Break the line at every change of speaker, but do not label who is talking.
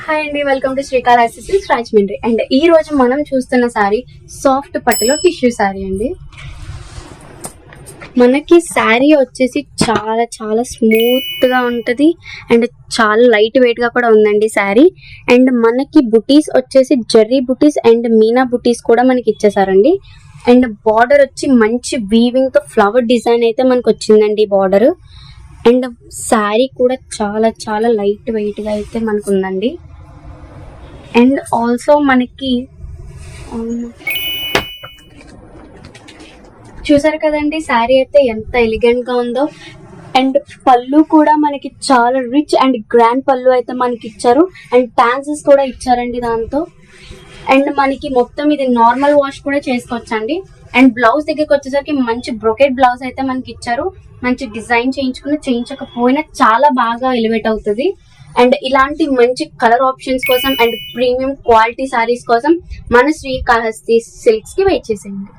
Hi అండి, welcome to Srikalahasti silks Rajahmundry. And ఈ రోజు మనం చూస్తున్న శారీ సాఫ్ట్ పట్టులో టిష్యూ శారీ అండి. మనకి శారీ వచ్చేసి చాలా చాలా స్మూత్ గా ఉంటది అండ్ చాలా లైట్ వెయిట్ గా కూడా ఉందండి శారీ. అండ్ మనకి బుటీస్ వచ్చేసి జెర్రీ బుటీస్ అండ్ మీనా బుటీస్ కూడా మనకి ఇచ్చేసారండి. అండ్ బార్డర్ వచ్చి మంచి వీవింగ్ తో ఫ్లవర్ డిజైన్ అయితే మనకు వచ్చిందండి బార్డర్. అండ్ శారీ కూడా చాలా చాలా లైట్ వెయిట్ గా అయితే మనకు ఉందండి. అండ్ ఆల్సో మనకి చూసారు కదండి శారీ అయితే ఎంత ఎలిగెంట్ గా ఉందో. అండ్ పళ్ళు కూడా మనకి చాలా రిచ్ అండ్ గ్రాండ్ పళ్ళు అయితే మనకి ఇచ్చారు. అండ్ టాన్సెస్ కూడా ఇచ్చారండి దాంతో. అండ్ మనకి మొత్తం ఇది నార్మల్ వాష్ కూడా చేసుకోవచ్చండి. అండ్ బ్లౌజ్ దగ్గరికి వచ్చేసరికి మంచి బ్రొకెట్ బ్లౌజ్ అయితే మనకి ఇచ్చారు. మంచి డిజైన్ చేయించకపోయినా చాలా బాగా ఎలివేట్ అవుతుంది. అండ్ ఇలాంటి మంచి కలర్ ఆప్షన్స్ కోసం అండ్ ప్రీమియం క్వాలిటీ సారీస్ కోసం మన శ్రీకాళహస్తి సిల్క్స్ కి వెయిట్ చేసేయండి.